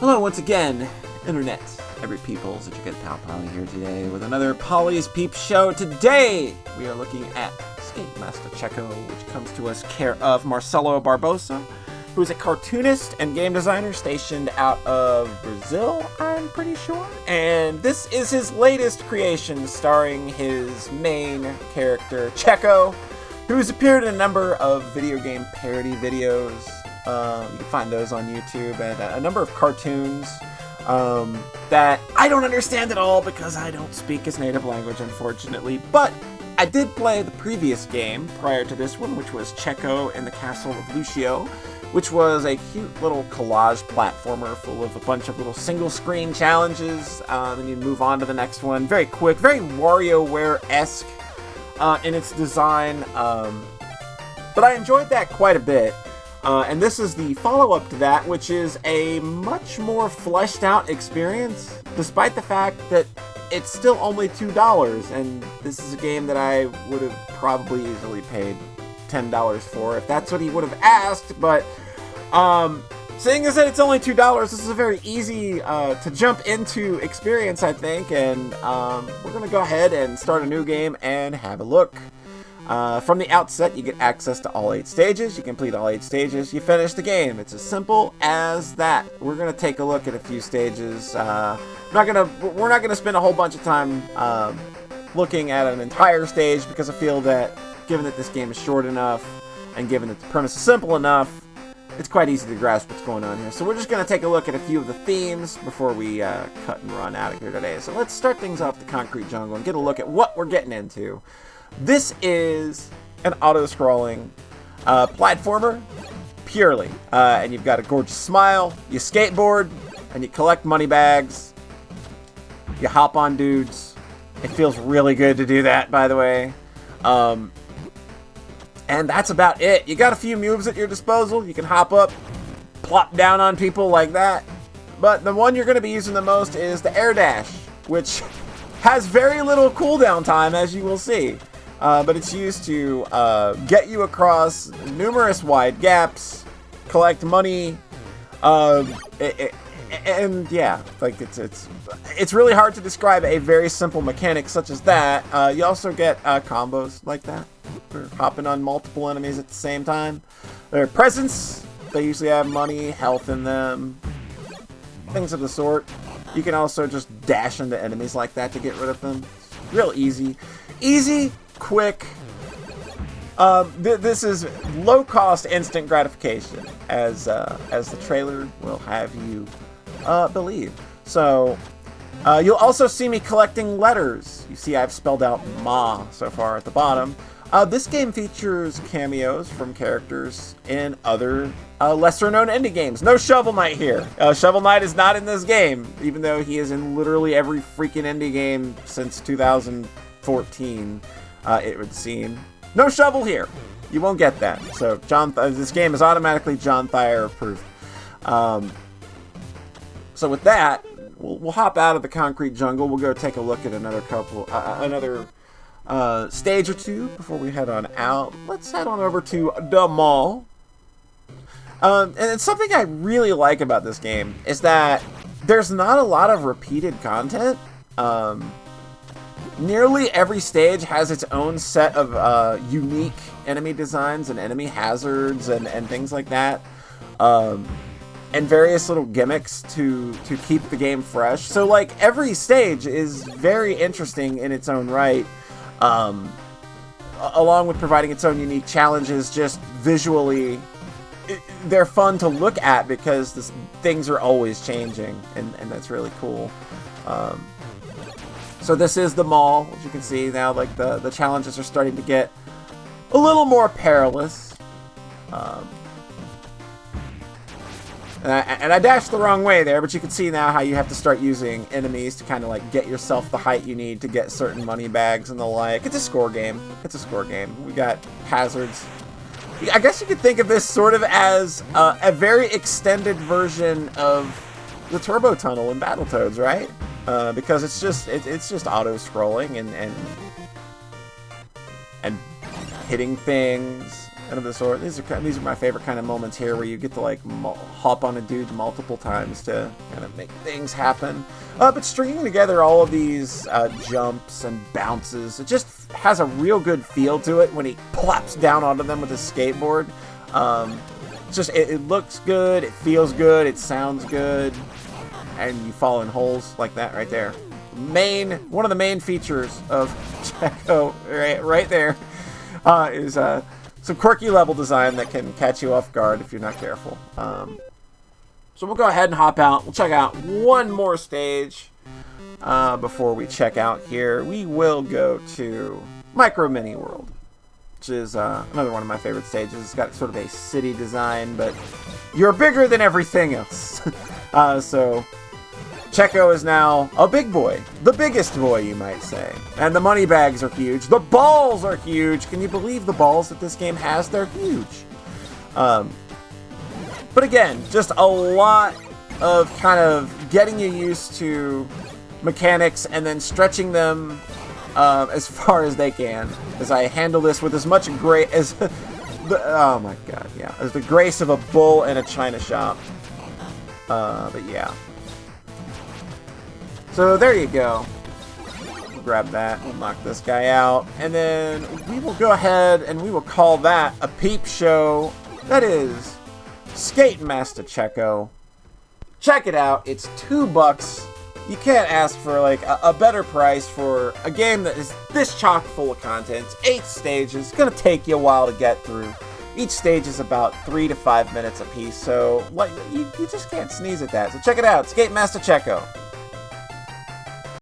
Hello once again, Internet, every peoples. It's your good pal Polly here today with another Polly's Peep show. Today, we are looking at Skatemasta Tcheco, which comes to us care of Marcelo Barbosa, who is a cartoonist and game designer stationed out of Brazil, I'm pretty sure. And this is his latest creation, starring his main character, Tcheco, who's appeared in a number of video game parody videos. You can find those on YouTube, and a number of cartoons that I don't understand at all because I don't speak his native language, unfortunately. But I did play the previous game prior to this one, which was Tcheco in the Castle of Lucio, which was a cute little collage platformer full of a bunch of little single-screen challenges, and you move on to the next one. Very quick, very WarioWare-esque in its design, but I enjoyed that quite a bit. And this is the follow-up to that, which is a much more fleshed-out experience, despite the fact that it's still only $2, and this is a game that I would have probably easily paid $10 for if that's what he would have asked. But seeing as that it's only $2, this is a very easy to jump into experience, I think, and we're going to go ahead and start a new game and have a look. From the outset, you get access to all 8 stages. You complete all 8 stages, you finish the game. It's as simple as that. We're going to take a look at a few stages. We're not going to spend a whole bunch of time looking at an entire stage, because I feel that given that this game is short enough and given that the premise is simple enough, it's quite easy to grasp what's going on here. So we're just going to take a look at a few of the themes before we cut and run out of here today. So let's start things off the concrete jungle and get a look at what we're getting into. This is an auto-scrolling platformer, purely. And you've got a gorgeous smile, you skateboard, and you collect money bags. You hop on dudes. It feels really good to do that, by the way. And that's about it. You got a few moves at your disposal. You can hop up, plop down on people like that. But the one you're going to be using the most is the air dash, which has very little cooldown time, as you will see. But it's used to get you across numerous wide gaps, collect money, and yeah, like it's really hard to describe a very simple mechanic such as that. You also get combos like that for hopping on multiple enemies at the same time. Their presents, they usually have money, health in them, things of the sort. You can also just dash into enemies like that to get rid of them. It's real easy. Easy, quick. This is low-cost instant gratification, as the trailer will have you believe. So, you'll also see me collecting letters. You see I've spelled out Ma so far at the bottom. This game features cameos from characters in other lesser-known indie games. No Shovel Knight here. Shovel Knight is not in this game, even though he is in literally every freaking indie game since 2014, it would seem. No Shovel here. You won't get that. So this game is automatically John Thayer approved. So with that, we'll hop out of the concrete jungle. We'll go take a look at another stage or two before we head on out. Let's head on over to the mall. And it's something I really like about this game is that there's not a lot of repeated content. Nearly every stage has its own set of unique enemy designs and enemy hazards and things like that. And various little gimmicks to keep the game fresh. So like every stage is very interesting in its own right. Along with providing its own unique challenges, just visually, they're fun to look at because things are always changing, and that's really cool. So this is the mall, as you can see now. Like the challenges are starting to get a little more perilous. And I dashed the wrong way there, but you can see now how you have to start using enemies to kind of like get yourself the height you need to get certain money bags and the like. It's a score game. It's a score game. We got hazards. I guess you could think of this sort of as a very extended version of the Turbo Tunnel in Battletoads, right? Because it's just auto scrolling and hitting things and of the sort. These are my favorite kind of moments here, where you get to like hop on a dude multiple times to kind of make things happen. But stringing together all of these jumps and bounces, it just has a real good feel to it when he plops down onto them with his skateboard. It looks good, it feels good, it sounds good, and you fall in holes like that right there. One of the main features of Tcheco right there is some quirky level design that can catch you off guard if you're not careful. So we'll go ahead and hop out. We'll check out one more stage before we check out here. We will go to Micro Mini World, which is another one of my favorite stages. It's got sort of a city design, but you're bigger than everything else. So Tcheco is now a big boy. The biggest boy, you might say. And the money bags are huge. The balls are huge. Can you believe the balls that this game has? They're huge. But again, just a lot of kind of getting you used to mechanics and then stretching them as far as they can, as I handle this with as much grace as oh my god, yeah, as the grace of a bull in a china shop. But yeah. So there you go. We'll grab that. We'll knock this guy out, and then we will go ahead and we will call that a peep show. That is Skatemasta Tcheco. Check it out. It's $2. You can't ask for like a better price for a game that is this chock full of content. It's 8 stages. It's gonna take you a while to get through. Each stage is about 3 to 5 minutes a piece, so like you just can't sneeze at that. So check it out. Skatemasta Tcheco.